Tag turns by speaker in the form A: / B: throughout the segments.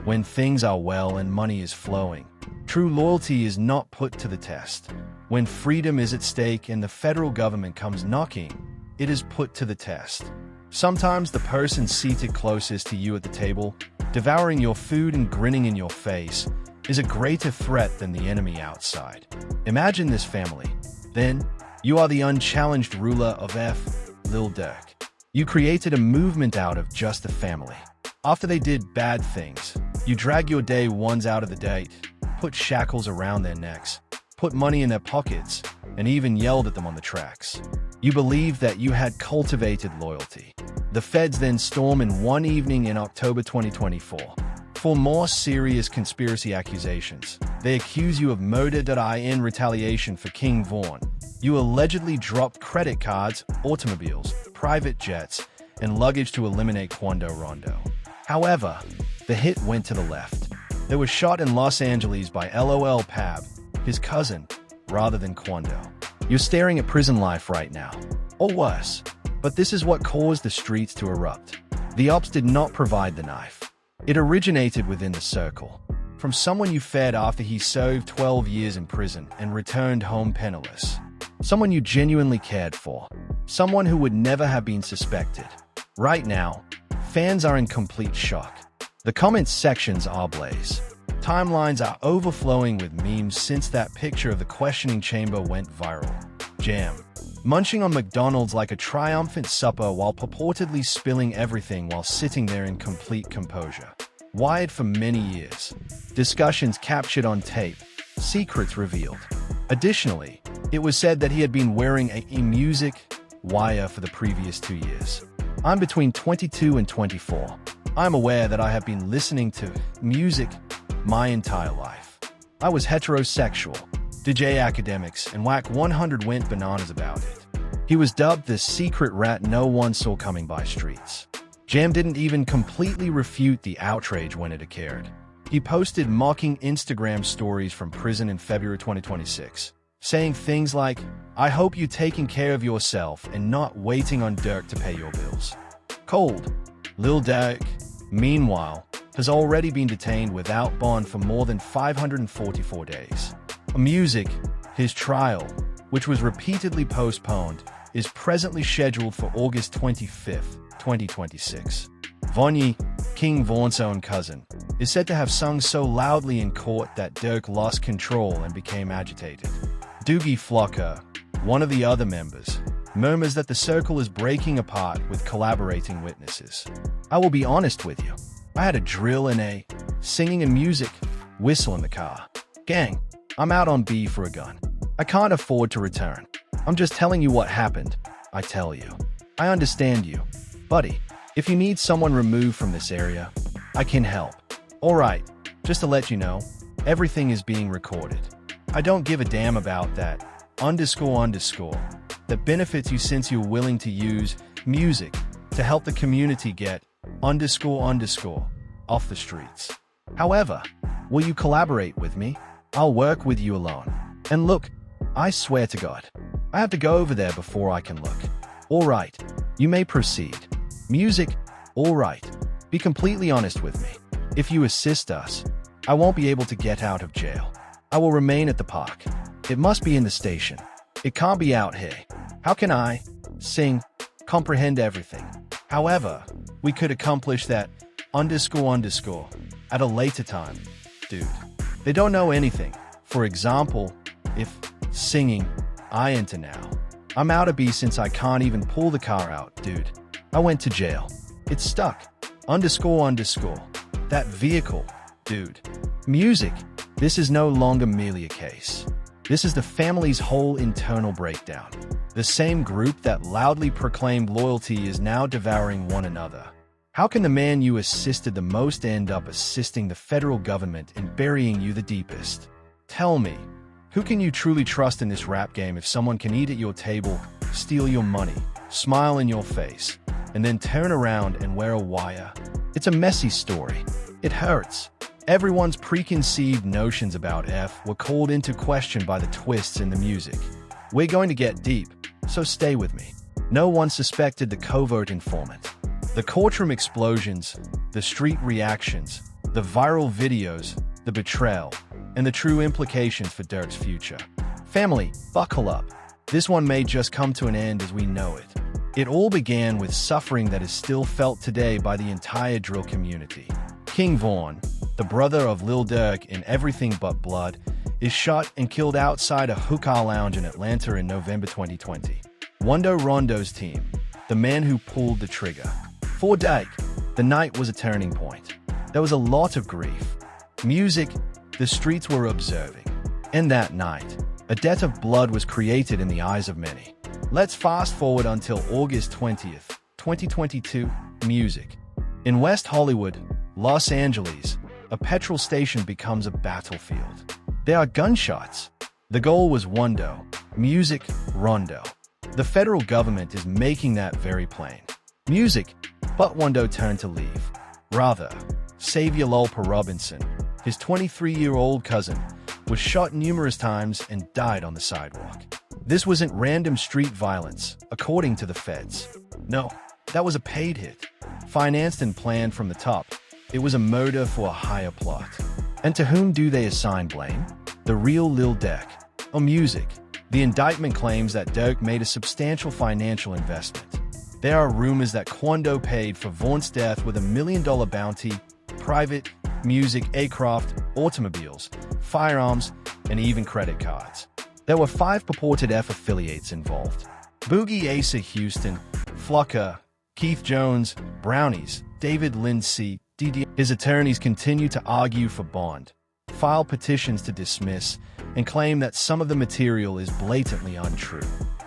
A: when things are well and money is flowing. True loyalty is not put to the test. When freedom is at stake and the federal government comes knocking, it is put to the test. Sometimes the person seated closest to you at the table, devouring your food and grinning in your face, is a greater threat than the enemy outside. Imagine this family. Then, you are the unchallenged ruler of Lil Durk. You created a movement out of just a family. After they did bad things, you drag your day ones out of the date, put shackles around their necks, put money in their pockets, and even yelled at them on the tracks. You believed that you had cultivated loyalty. The feds then storm in one evening in October 2024. For more serious conspiracy accusations, they accuse you of murder. In retaliation for King Vaughn, you allegedly dropped credit cards, automobiles, private jets, and luggage to eliminate Quando Rondo. However, the hit went to the left. They were shot in Los Angeles by LOL Pab, his cousin, rather than Quando. You're staring at prison life right now, or worse. But this is what caused the streets to erupt. The ops did not provide the knife. It originated within the circle, from someone you fed after he served 12 years in prison and returned home penniless. Someone you genuinely cared for. Someone who would never have been suspected. Right now, fans are in complete shock. The comments sections are ablaze. Timelines are overflowing with memes since that picture of the questioning chamber went viral. Jam. Munching on McDonald's like a triumphant supper while purportedly spilling everything while sitting there in complete composure. Wired for many years. Discussions captured on tape. Secrets revealed. Additionally, it was said that he had been wearing a music wire for the previous 2 years. I'm between 22 and 24. I'm aware that I have been listening to music my entire life. I was heterosexual. DJ academics and Whack 100 went bananas about it. He was dubbed the secret rat no one saw coming by streets. Jam didn't even completely refute the outrage when it occurred. He posted mocking Instagram stories from prison in February 2026, saying things like, "I hope you taking care of yourself and not waiting on Durk to pay your bills." Cold. Lil Durk, meanwhile, has already been detained without bond for more than 544 days. Music, his trial, which was repeatedly postponed, is presently scheduled for August 25th, 2026. Vonnie, King Vaughn's own cousin, is said to have sung so loudly in court that Durk lost control and became agitated. Doogie Flocker, one of the other members, murmurs that the circle is breaking apart with collaborating witnesses. I will be honest with you. I had a drill and a singing and music whistle in the car. Gang, I'm out on B for a gun. I can't afford to return. I'm just telling you what happened. I tell you. I understand you. Buddy, if you need someone removed from this area, I can help. Alright, just to let you know, everything is being recorded. I don't give a damn about that that benefits you since you're willing to use music to help the community get off the streets. However, will you collaborate with me? I'll work with you alone. And look, I swear to God, I have to go over there before I can look. Alright, you may proceed. Music, alright. Be completely honest with me. If you assist us, I won't be able to get out of jail. I will remain at the park. It must be in the station. It can't be out here. How can I sing, comprehend everything? However, we could accomplish that at a later time. Dude, they don't know anything. For example, if singing, I enter now. I'm out of B since I can't even pull the car out, dude. I went to jail. It's stuck. That vehicle, dude. Music. This is no longer merely a case. This is the family's whole internal breakdown. The same group that loudly proclaimed loyalty is now devouring one another. How can the man you assisted the most end up assisting the federal government in burying you the deepest? Tell me, who can you truly trust in this rap game if someone can eat at your table, steal your money, smile in your face, and then turn around and wear a wire? It's a messy story. It hurts. Everyone's preconceived notions about F were called into question by the twists in the music. We're going to get deep, so stay with me. No one suspected the covert informant. The courtroom explosions, the street reactions, the viral videos, the betrayal, and the true implications for Durk's future. Family, buckle up. This one may just come to an end as we know it. It all began with suffering that is still felt today by the entire drill community. King Von, the brother of Lil Durk in Everything But Blood, is shot and killed outside a hookah lounge in Atlanta in November 2020. Wando Rondo's team, the man who pulled the trigger. For Durk, the night was a turning point. There was a lot of grief. Music, the streets were observing. And that night, a debt of blood was created in the eyes of many. Let's fast forward until August 20th, 2022, music. In West Hollywood, Los Angeles, a petrol station becomes a battlefield. There are gunshots. The goal was Wando, music, Rondo. The federal government is making that very plain. Music, but Wando turned to leave. Rather, Savior Lolpa Robinson, his 23-year-old cousin, was shot numerous times and died on the sidewalk. This wasn't random street violence, according to the feds. No, that was a paid hit. Financed and planned from the top, it was a murder for a higher plot. And to whom do they assign blame? The real Lil Durk. On music, the indictment claims that Durk made a substantial financial investment. There are rumors that Quando paid for Vaughn's death with $1 million bounty, private, music, aircraft, automobiles, firearms, and even credit cards. There were 5 purported F affiliates involved. Boogie Asa Houston, Flucker, Keith Jones, Brownies, David Lindsay, DD. His attorneys continue to argue for bond, file petitions to dismiss, and claim that some of the material is blatantly untrue.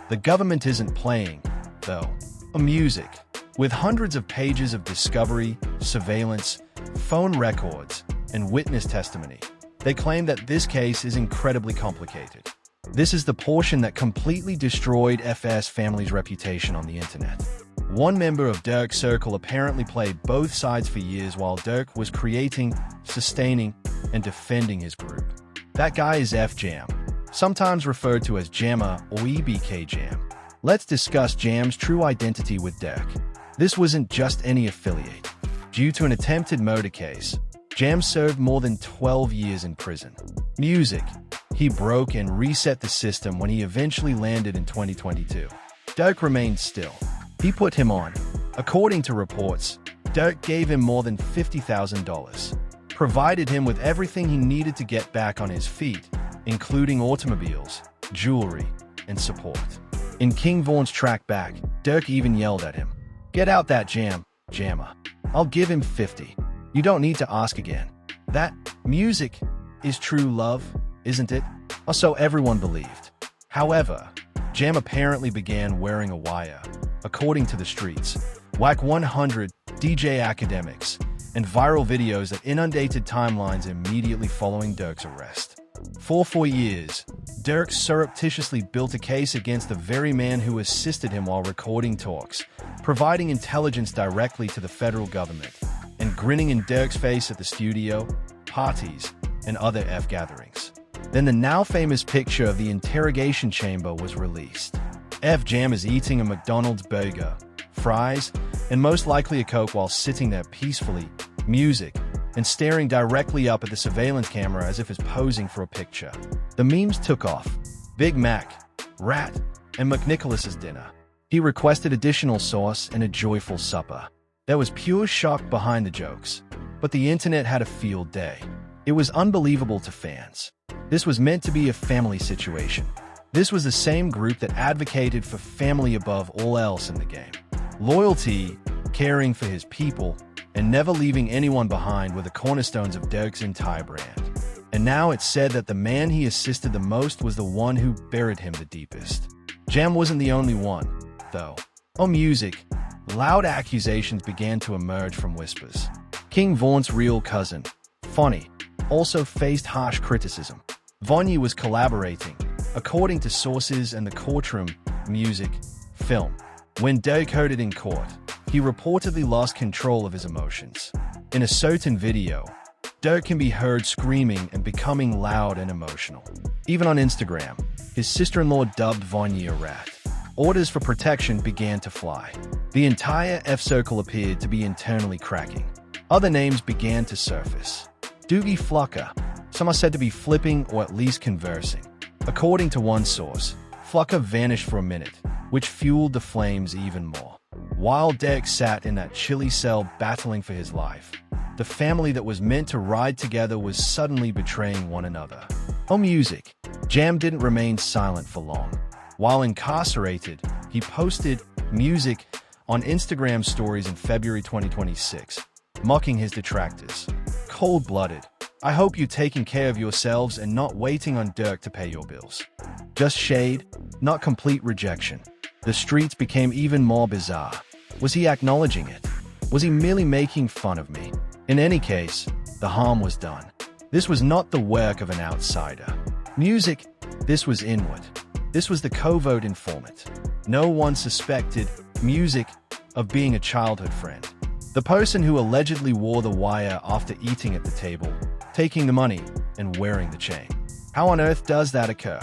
A: The government isn't playing, though. On music, with hundreds of pages of discovery, surveillance, phone records, and witness testimony, they claim that this case is incredibly complicated. This is the portion that completely destroyed FS family's reputation on the internet. One member of Durk's circle apparently played both sides for years while Durk was creating, sustaining, and defending his group. That guy is F Jam, sometimes referred to as Jammer or EBK Jam. Let's discuss Jam's true identity with Durk. This wasn't just any affiliate. Due to an attempted murder case, Jam served more than 12 years in prison. Music. He broke and reset the system when he eventually landed in 2022. Durk remained still. He put him on. According to reports, Durk gave him more than $50,000, provided him with everything he needed to get back on his feet, including automobiles, jewelry, and support. In King Vaughn's track Back, Durk even yelled at him, "Get out that jam, Jammer. I'll give him 50. You don't need to ask again." That music is true love, isn't it? Or so everyone believed. However, Jam apparently began wearing a wire, according to the streets, Whack 100, DJ academics, and viral videos that inundated timelines immediately following Durk's arrest. For 4 years, Durk surreptitiously built a case against the very man who assisted him while recording talks, providing intelligence directly to the federal government, and grinning in Durk's face at the studio, parties, and other F gatherings. Then the now famous picture of the interrogation chamber was released. F Jam is eating a McDonald's burger, fries, and most likely a Coke while sitting there peacefully, music, and staring directly up at the surveillance camera as if he's posing for a picture. The memes took off. Big Mac, Rat, and McNicholas's dinner. He requested additional sauce and a joyful supper. There was pure shock behind the jokes, but the internet had a field day. It was unbelievable to fans. This was meant to be a family situation. This was the same group that advocated for family above all else in the game. Loyalty, caring for his people, and never leaving anyone behind were the cornerstones of Durk's entire brand. And now it's said that the man he assisted the most was the one who buried him the deepest. Jam wasn't the only one, though. On music, loud accusations began to emerge from whispers. King Vaughn's real cousin, Fonny, also faced harsh criticism. Vonnie was collaborating, according to sources and the courtroom, music, film. When Durk heard it in court, he reportedly lost control of his emotions. In a certain video, Durk can be heard screaming and becoming loud and emotional. Even on Instagram, his sister-in-law dubbed Vonnie a rat. Orders for protection began to fly. The entire F-circle appeared to be internally cracking. Other names began to surface. Doogie Flucker. Some are said to be flipping or at least conversing. According to one source, Flucker vanished for a minute, which fueled the flames even more. While Durk sat in that chilly cell battling for his life, the family that was meant to ride together was suddenly betraying one another. On music, Jam didn't remain silent for long. While incarcerated, he posted music on Instagram stories in February 2026, mocking his detractors. Cold-blooded. I hope you're taking care of yourselves and not waiting on Durk to pay your bills. Just shade, not complete rejection. The streets became even more bizarre. Was he acknowledging it? Was he merely making fun of me? In any case, the harm was done. This was not the work of an outsider. Music, this was inward. This was the covert informant. No one suspected music of being a childhood friend. The person who allegedly wore the wire after eating at the table, taking the money, and wearing the chain. How on earth does that occur?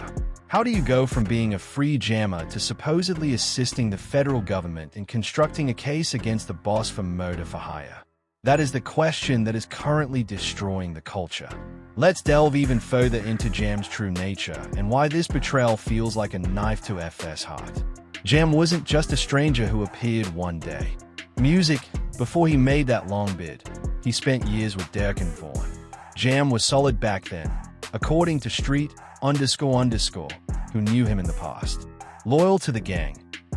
A: How do you go from being a free jammer to supposedly assisting the federal government in constructing a case against the boss for murder for hire? That is the question that is currently destroying the culture. Let's delve even further into Jam's true nature and why this betrayal feels like a knife to FS heart. Jam wasn't just a stranger who appeared one day. Music, before he made that long bid, he spent years with Durk and Vaughn. Jam was solid back then, according to Street__, who knew him in the past. Loyal to the gang,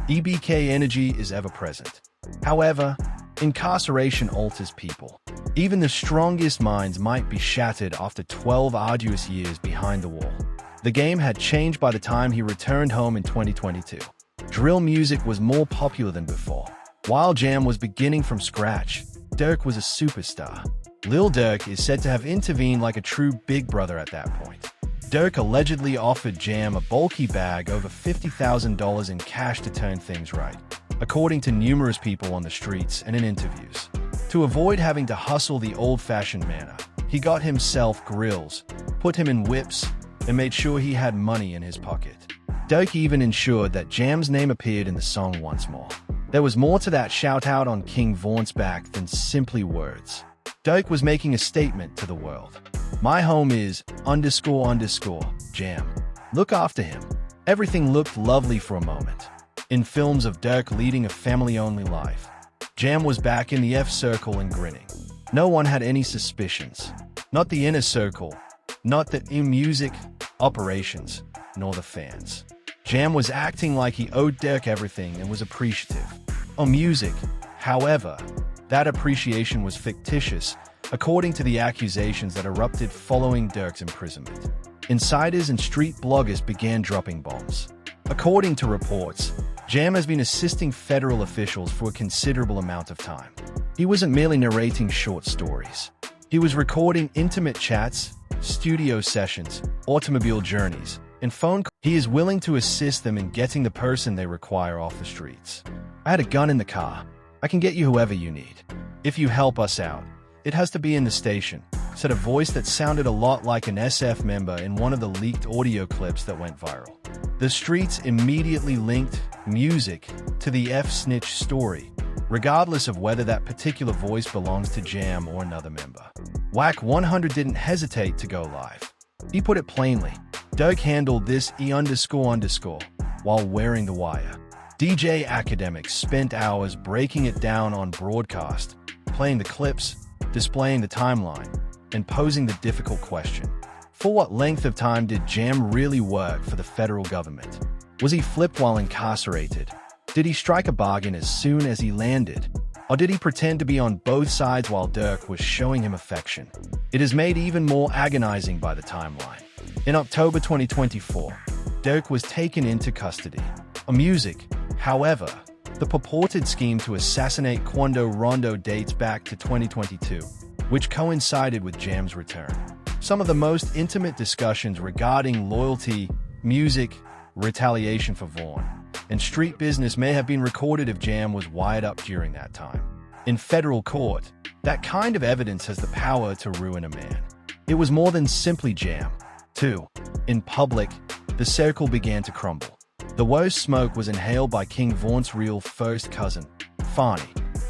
A: EBK energy is ever present. However, incarceration alters people. Even the strongest minds might be shattered after 12 arduous years behind the wall. The game had changed by the time he returned home in 2022. Drill music was more popular than before. While Jam was beginning from scratch, Durk was a superstar. Lil Durk is said to have intervened like a true big brother at that point. Durk allegedly offered Jam a bulky bag over $50,000 in cash to turn things right, according to numerous people on the streets and in interviews. To avoid having to hustle the old-fashioned manner, he got himself grills, put him in whips, and made sure he had money in his pocket. Durk even ensured that Jam's name appeared in the song once more. There was more to that shout-out on King Vaughn's back than simply words. Durk was making a statement to the world. My home is __, Jam. Look after him. Everything looked lovely for a moment. In films of Durk leading a family-only life, Jam was back in the F circle and grinning. No one had any suspicions. Not the inner circle, not the in-music operations, nor the fans. Jam was acting like he owed Durk everything and was appreciative. On music, however, that appreciation was fictitious, according to the accusations that erupted following Durk's imprisonment. Insiders and street bloggers began dropping bombs. According to reports, Jam has been assisting federal officials for a considerable amount of time. He wasn't merely narrating short stories. He was recording intimate chats, studio sessions, automobile journeys, and phone calls. He is willing to assist them in getting the person they require off the streets. I had a gun in the car. I can get you whoever you need. If you help us out, it has to be in the station, said a voice that sounded a lot like an SF member in one of the leaked audio clips that went viral. The streets immediately linked music to the F-snitch story, regardless of whether that particular voice belongs to Jam or another member. Whack 100 didn't hesitate to go live. He put it plainly. Durk handled this E__, while wearing the wire. DJ Academics spent hours breaking it down on broadcast, playing the clips, displaying the timeline, and posing the difficult question. For what length of time did Jam really work for the federal government? Was he flipped while incarcerated? Did he strike a bargain as soon as he landed? Or did he pretend to be on both sides while Durk was showing him affection? It is made even more agonizing by the timeline. In October 2024, Durk was taken into custody. On music, however, the purported scheme to assassinate Quando Rondo dates back to 2022, which coincided with Jam's return. Some of the most intimate discussions regarding loyalty, music, retaliation for Vaughn, and street business may have been recorded if Jam was wired up during that time. In federal court, that kind of evidence has the power to ruin a man. It was more than simply Jam. Too, in public, the circle began to crumble. The worst smoke was inhaled by King Vaughn's real first cousin, Fani.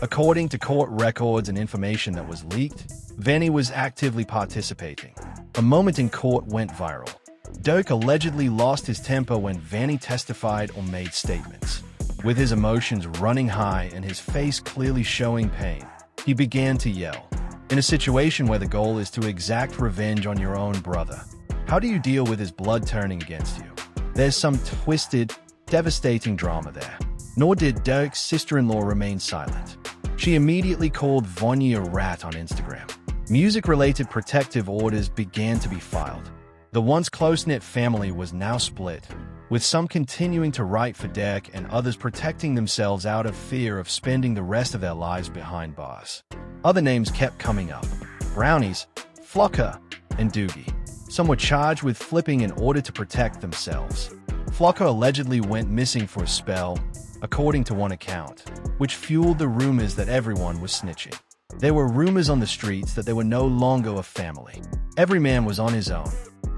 A: According to court records and information that was leaked, Vanny was actively participating. A moment in court went viral. Durk allegedly lost his temper when Vanny testified or made statements. With his emotions running high and his face clearly showing pain, he began to yell. In a situation where the goal is to exact revenge on your own brother, how do you deal with his blood turning against you? There's some twisted, devastating drama there. Nor did Durk's sister-in-law remain silent. She immediately called Vonnie a rat on Instagram. Music-related protective orders began to be filed. The once close-knit family was now split, with some continuing to write for Durk and others protecting themselves out of fear of spending the rest of their lives behind bars. Other names kept coming up: Brownies, Flocker, and Doogie. Some were charged with flipping in order to protect themselves. Flocker allegedly went missing for a spell, according to one account, which fueled the rumors that everyone was snitching. There were rumors on the streets that they were no longer a family. Every man was on his own.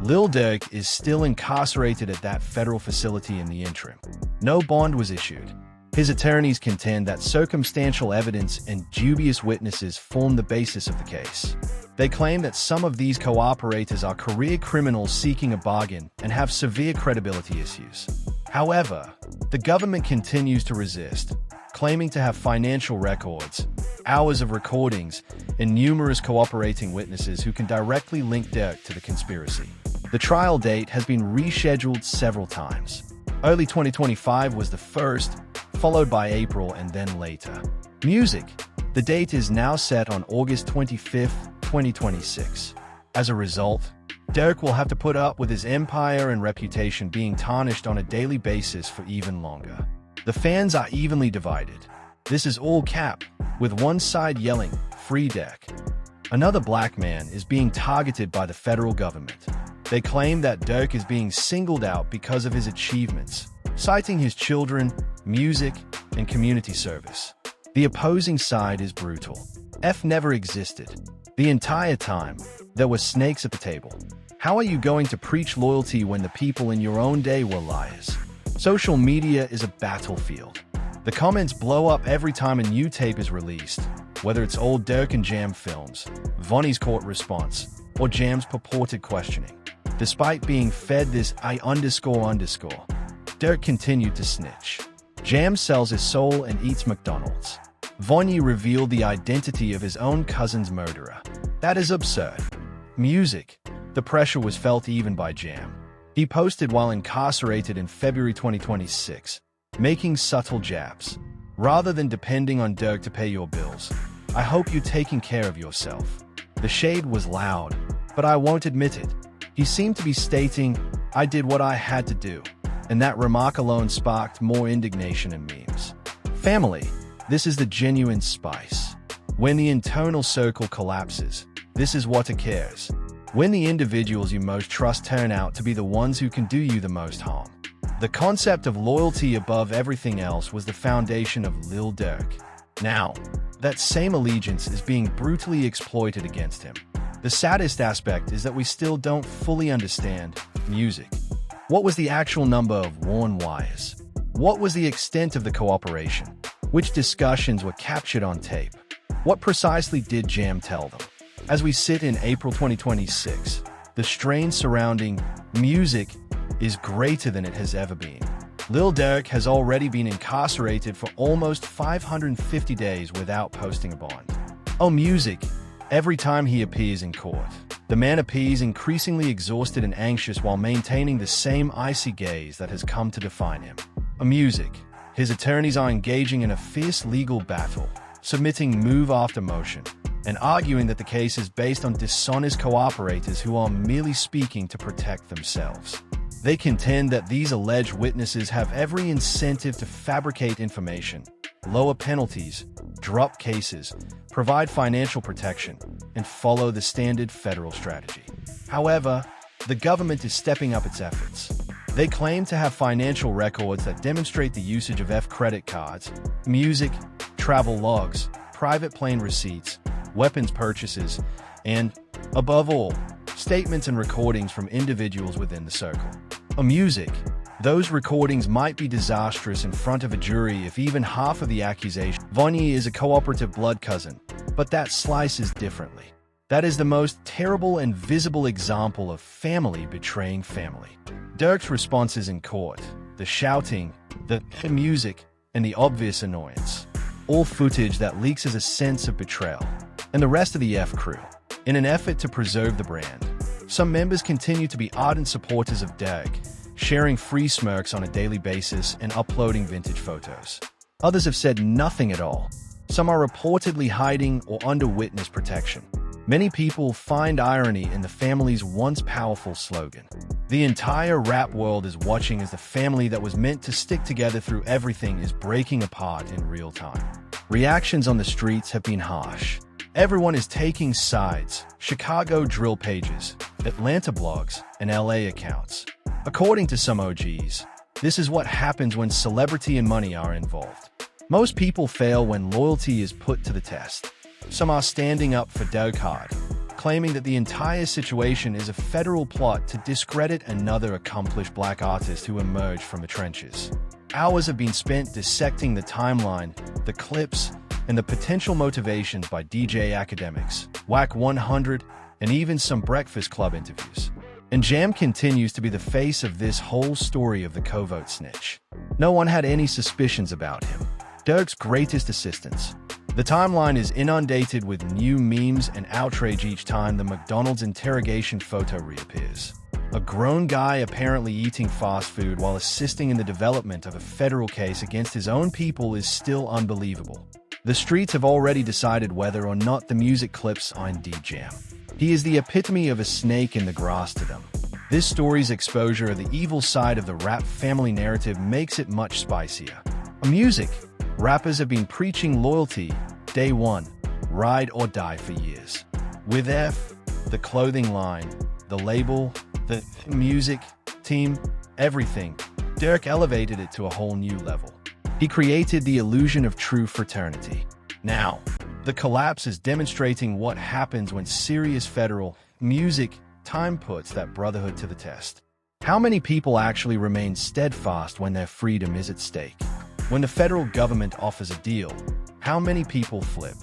A: Lil Durk is still incarcerated at that federal facility in the interim. No bond was issued. His attorneys contend that circumstantial evidence and dubious witnesses form the basis of the case. They claim that some of these cooperators are career criminals seeking a bargain and have severe credibility issues. However, the government continues to resist, claiming to have financial records, hours of recordings, and numerous cooperating witnesses who can directly link Durk to the conspiracy. The trial date has been rescheduled several times. Early 2025 was the first, followed by April and then later. Music. The date is now set on August 25, 2026. As a result, Durk will have to put up with his empire and reputation being tarnished on a daily basis for even longer. The fans are evenly divided. This is all cap, with one side yelling, "Free Durk." Another black man is being targeted by the federal government. They claim that Durk is being singled out because of his achievements, citing his children, music, and community service. The opposing side is brutal. F never existed. The entire time, there were snakes at the table. How are you going to preach loyalty when the people in your own day were liars? Social media is a battlefield. The comments blow up every time a new tape is released, whether it's old Durk and Jam films, Vonnie's court response, or Jam's purported questioning. Despite being fed this Durk continued to snitch. Jam sells his soul and eats McDonald's. Vonnie revealed the identity of his own cousin's murderer. That is absurd. Music. The pressure was felt even by Jam. He posted while incarcerated in February 2026, making subtle jabs. Rather than depending on Durk to pay your bills, I hope you're taking care of yourself. The shade was loud, but I won't admit it. He seemed to be stating, I did what I had to do, and that remark alone sparked more indignation and memes. Family. This is the genuine spice. When the internal circle collapses, this is what cares. When the individuals you most trust turn out to be the ones who can do you the most harm. The concept of loyalty above everything else was the foundation of Lil Durk. Now, that same allegiance is being brutally exploited against him. The saddest aspect is that we still don't fully understand music. What was the actual number of worn wires? What was the extent of the cooperation? Which discussions were captured on tape? What precisely did Jam tell them? As we sit in April 2026, the strain surrounding music is greater than it has ever been. Lil Durk has already been incarcerated for almost 550 days without posting a bond. Oh, music. Every time he appears in court, the man appears increasingly exhausted and anxious while maintaining the same icy gaze that has come to define him. Oh, music. His attorneys are engaging in a fierce legal battle, submitting move after motion, and arguing that the case is based on dishonest cooperators who are merely speaking to protect themselves. They contend that these alleged witnesses have every incentive to fabricate information, lower penalties, drop cases, provide financial protection, and follow the standard federal strategy. However, the government is stepping up its efforts. They claim to have financial records that demonstrate the usage of F credit cards, music, travel logs, private plane receipts, weapons purchases, and, above all, statements and recordings from individuals within the circle. A music. Those recordings might be disastrous in front of a jury if even half of the accusation. Vonnie is a cooperative blood cousin, but that slices differently. That is the most terrible and visible example of family betraying family. Durk's responses in court, the shouting, the music, and the obvious annoyance. All footage that leaks as a sense of betrayal. And the rest of the F crew. In an effort to preserve the brand, some members continue to be ardent supporters of Durk, sharing free smirks on a daily basis and uploading vintage photos. Others have said nothing at all. Some are reportedly hiding or under witness protection. Many people find irony in the family's once powerful slogan. The entire rap world is watching as the family that was meant to stick together through everything is breaking apart in real time. Reactions on the streets have been harsh. Everyone is taking sides. Chicago drill pages, Atlanta blogs, and LA accounts. According to some OGs, this is what happens when celebrity and money are involved. Most people fail when loyalty is put to the test. Some are standing up for Durk hard, claiming that the entire situation is a federal plot to discredit another accomplished black artist who emerged from the trenches. Hours have been spent dissecting the timeline, the clips, and the potential motivations by DJ academics, Whack 100, and even some Breakfast Club interviews. And Jam continues to be the face of this whole story of the covert snitch. No one had any suspicions about him. Durk's greatest assistants. The timeline is inundated with new memes and outrage each time the McDonald's interrogation photo reappears. A grown guy apparently eating fast food while assisting in the development of a federal case against his own people is still unbelievable. The streets have already decided whether or not the music clips are indeed Jam. He is the epitome of a snake in the grass to them. This story's exposure of the evil side of the rap family narrative makes it much spicier. Music. Rappers have been preaching loyalty, day one, ride or die for years. With F, the clothing line, the label, the music, team, everything, Durk elevated it to a whole new level. He created the illusion of true fraternity. Now, the collapse is demonstrating what happens when serious federal music time puts that brotherhood to the test. How many people actually remain steadfast when their freedom is at stake? When the federal government offers a deal, how many people flip?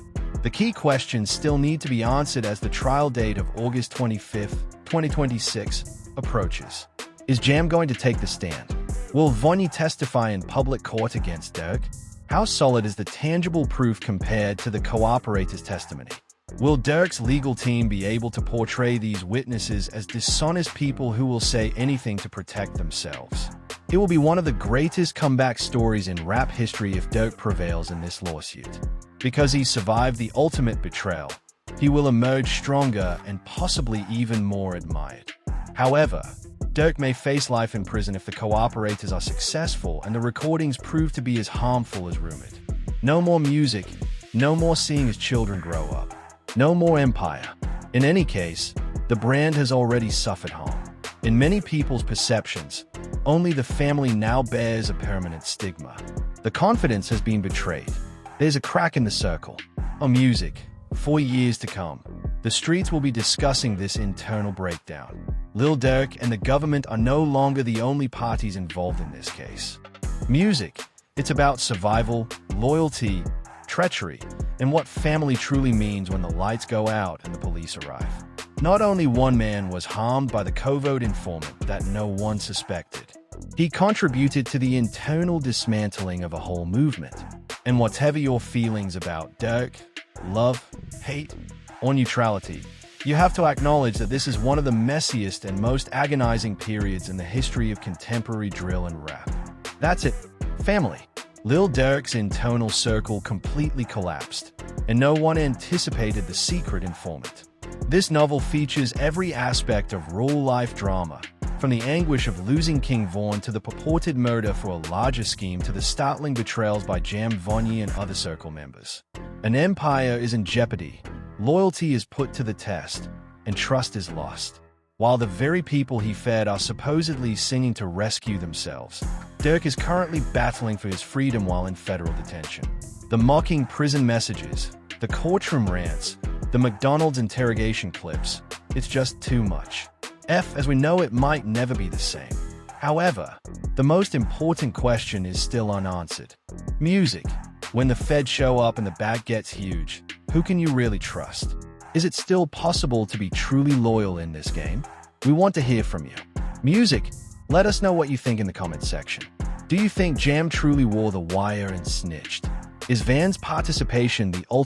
A: The key questions still need to be answered as the trial date of August 25, 2026 approaches. Is Jam going to take the stand? Will Vonnie testify in public court against Durk? How solid is the tangible proof compared to the cooperator's testimony? Will Durk's legal team be able to portray these witnesses as dishonest people who will say anything to protect themselves? It will be one of the greatest comeback stories in rap history if Durk prevails in this lawsuit. Because he survived the ultimate betrayal, he will emerge stronger and possibly even more admired. However, Durk may face life in prison if the cooperators are successful and the recordings prove to be as harmful as rumored. No more music, no more seeing his children grow up, no more empire. In any case, the brand has already suffered harm. In many people's perceptions, only the family now bears a permanent stigma. The confidence has been betrayed. There's a crack in the circle. On music, for years to come, the streets will be discussing this internal breakdown. Lil Durk and the government are no longer the only parties involved in this case. Music, it's about survival, loyalty, treachery, and what family truly means when the lights go out and the police arrive. Not only one man was harmed by the covert informant that no one suspected. He contributed to the internal dismantling of a whole movement. And whatever your feelings about Durk, love, hate, or neutrality, you have to acknowledge that this is one of the messiest and most agonizing periods in the history of contemporary drill and rap. That's it. Family. Lil Durk's internal circle completely collapsed, and no one anticipated the secret informant. This novel features every aspect of real-life drama, from the anguish of losing King Vaughn to the purported murder for a larger scheme to the startling betrayals by Jam, Vonnie, and other circle members. An empire is in jeopardy, loyalty is put to the test, and trust is lost. While the very people he fed are supposedly singing to rescue themselves, Durk is currently battling for his freedom while in federal detention. The mocking prison messages, the courtroom rants, the McDonald's interrogation clips, it's just too much. As we know, it might never be the same. However, the most important question is still unanswered. Music. When the feds show up and the bag gets huge, who can you really trust? Is it still possible to be truly loyal in this game? We want to hear from you. Music. Let us know what you think in the comments section. Do you think Jam truly wore the wire and snitched? Is Van's participation the ultimate